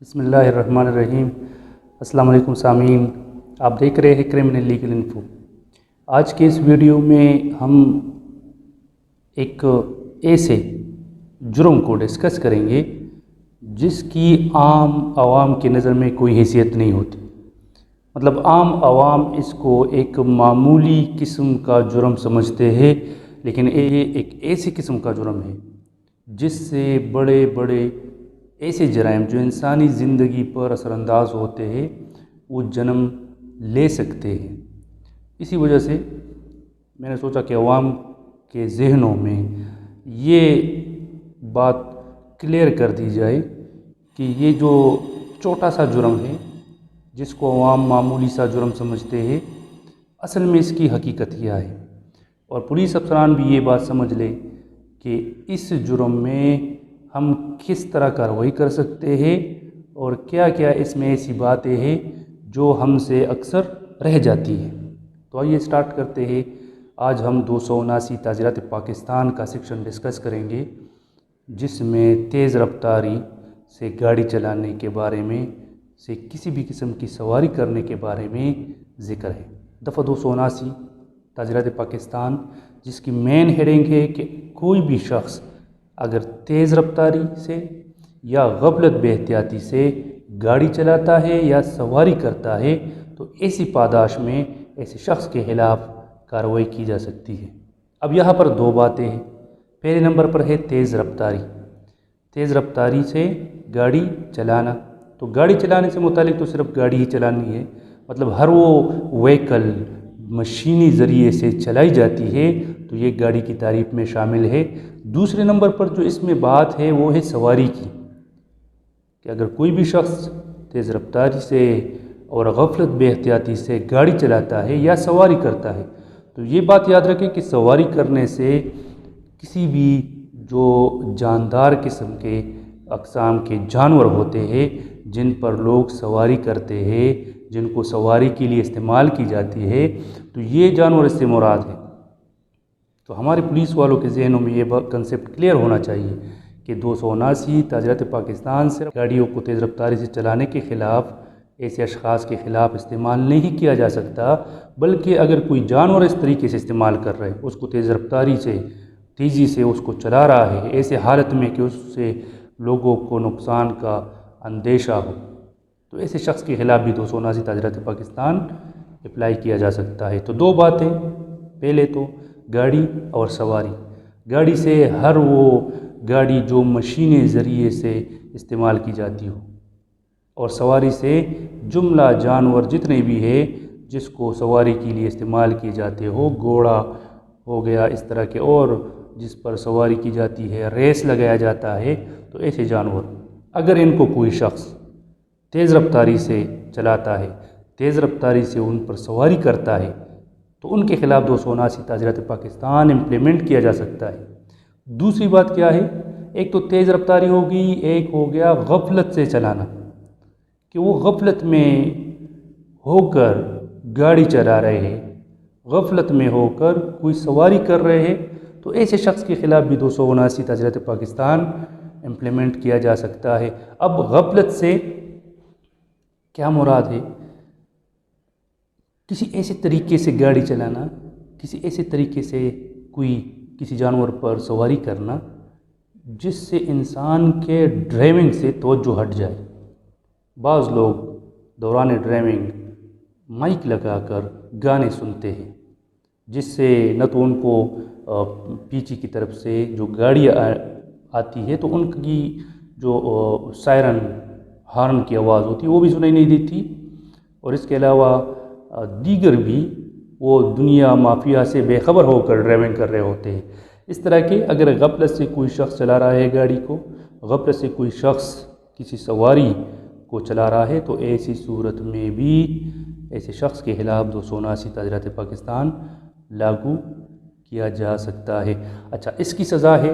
بسم اللہ الرحمن الرحیم۔ السلام علیکم سامعین، آپ دیکھ رہے ہیں کرمنل لیگل انفو۔ آج کے اس ویڈیو میں ہم ایک ایسے جرم کو ڈسکس کریں گے جس کی عام عوام کی نظر میں کوئی حیثیت نہیں ہوتی۔ مطلب عام عوام اس کو ایک معمولی قسم کا جرم سمجھتے ہیں، لیکن یہ ایک ایسی قسم کا جرم ہے جس سے بڑے بڑے ایسے جرائم جو انسانی زندگی پر اثر انداز ہوتے ہیں وہ جنم لے سکتے ہیں۔ اسی وجہ سے میں نے سوچا کہ عوام کے ذہنوں میں یہ بات کلیئر کر دی جائے کہ یہ جو چھوٹا سا جرم ہے جس کو عوام معمولی سا جرم سمجھتے ہیں، اصل میں اس کی حقیقت کیا ہے، اور پولیس افسران بھی یہ بات سمجھ لے کہ اس جرم میں ہم کس طرح کارروائی کر سکتے ہیں اور کیا کیا اس میں ایسی باتیں ہیں جو ہم سے اکثر رہ جاتی ہیں۔ تو آئیے سٹارٹ کرتے ہیں۔ آج ہم 279 تعزیرات پاکستان کا سیکشن ڈسکس کریں گے، جس میں تیز رفتاری سے گاڑی چلانے کے بارے میں سے کسی بھی قسم کی سواری کرنے کے بارے میں ذکر ہے۔ دفعہ 279 تعزیرات پاکستان، جس کی مین ہیڈنگ ہے کہ کوئی بھی شخص اگر تیز رفتاری سے یا غفلت بے احتیاطی سے گاڑی چلاتا ہے یا سواری کرتا ہے تو ایسی پاداش میں ایسے شخص کے خلاف کارروائی کی جا سکتی ہے۔ اب یہاں پر دو باتیں ہیں۔ پہلے نمبر پر ہے تیز رفتاری۔ تیز رفتاری سے گاڑی چلانا، تو گاڑی چلانے سے متعلق تو صرف گاڑی ہی چلانی ہے، مطلب ہر وہ وہیکل مشینی ذریعے سے چلائی جاتی ہے تو یہ گاڑی کی تعریف میں شامل ہے۔ دوسرے نمبر پر جو اس میں بات ہے وہ ہے سواری کی، کہ اگر کوئی بھی شخص تیز رفتاری سے اور غفلت بے احتیاطی سے گاڑی چلاتا ہے یا سواری کرتا ہے تو یہ بات یاد رکھیں کہ سواری کرنے سے کسی بھی جو جاندار قسم کے اقسام کے جانور ہوتے ہیں جن پر لوگ سواری کرتے ہیں، جن کو سواری کے لیے استعمال کی جاتی ہے، تو یہ جانور اس سے مراد ہے۔ تو ہمارے پولیس والوں کے ذہنوں میں یہ کنسیپٹ کلیئر ہونا چاہیے کہ 279 تعزیرات پاکستان صرف گاڑیوں کو تیز رفتاری سے چلانے کے خلاف ایسے اشخاص کے خلاف استعمال نہیں کیا جا سکتا، بلکہ اگر کوئی جانور اس طریقے سے استعمال کر رہے اس کو تیز رفتاری سے تیزی سے اس کو چلا رہا ہے ایسے حالت میں کہ اس سے لوگوں کو نقصان کا اندیشہ ہو، تو ایسے شخص کے خلاف بھی 279 تعزیرات پاکستان اپلائی کیا جا سکتا ہے۔ تو دو باتیں، پہلے تو گاڑی اور سواری۔ گاڑی سے ہر وہ گاڑی جو مشینی ذریعے سے استعمال کی جاتی ہو، اور سواری سے جملہ جانور جتنے بھی ہے جس کو سواری کے لیے استعمال کیے جاتے ہو، گھوڑا ہو گیا اس طرح کے، اور جس پر سواری کی جاتی ہے، ریس لگایا جاتا ہے، تو ایسے جانور اگر ان کو کوئی شخص تیز رفتاری سے چلاتا ہے، تیز رفتاری سے ان پر سواری کرتا ہے تو ان کے خلاف 279 تعزیرات پاکستان امپلیمنٹ کیا جا سکتا ہے۔ دوسری بات کیا ہے؟ ایک تو تیز رفتاری ہوگی، ایک ہو گیا غفلت سے چلانا، کہ وہ غفلت میں ہو کر گاڑی چلا رہے ہیں، غفلت میں ہو کر کوئی سواری کر رہے ہیں، تو ایسے شخص کے خلاف بھی 279 تعزیرات پاکستان امپلیمنٹ کیا جا سکتا ہے۔ اب غفلت سے کیا مراد ہے؟ کسی ایسے طریقے سے گاڑی چلانا، کسی ایسے طریقے سے کوئی کسی جانور پر سواری کرنا جس سے انسان کے ڈرائیونگ سے توجہ ہٹ جائے۔ بعض لوگ دوران ڈرائیونگ مائک لگا کر گانے سنتے ہیں، جس سے نہ تو ان کو پیچھے کی طرف سے جو گاڑی آتی ہے تو ان کی جو سائرن ہارن کی آواز ہوتی ہے وہ بھی سنائی نہیں دیتی، اور اس کے علاوہ دیگر بھی وہ دنیا مافیا سے بے خبر ہو کر ڈرائیونگ کر رہے ہوتے ہیں۔ اس طرح کے اگر غفلت سے کوئی شخص چلا رہا ہے گاڑی کو، غفلت سے کوئی شخص کسی سواری کو چلا رہا ہے تو ایسی صورت میں بھی ایسے شخص کے خلاف 279 تعزیرات پاکستان لاگو کیا جا سکتا ہے۔ اچھا، اس کی سزا ہے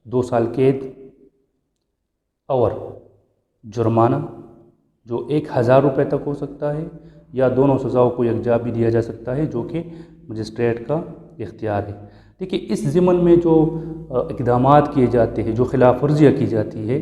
2 سال قید اور جرمانہ جو 1000 روپے تک ہو سکتا ہے، یا دونوں سزاؤں کو یکجا بھی دیا جا سکتا ہے، جو کہ مجسٹریٹ کا اختیار ہے۔ دیکھیے، اس ضمن میں جو اقدامات کیے جاتے ہیں، جو خلاف ورزیاں کی جاتی ہے،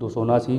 279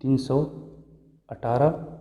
318,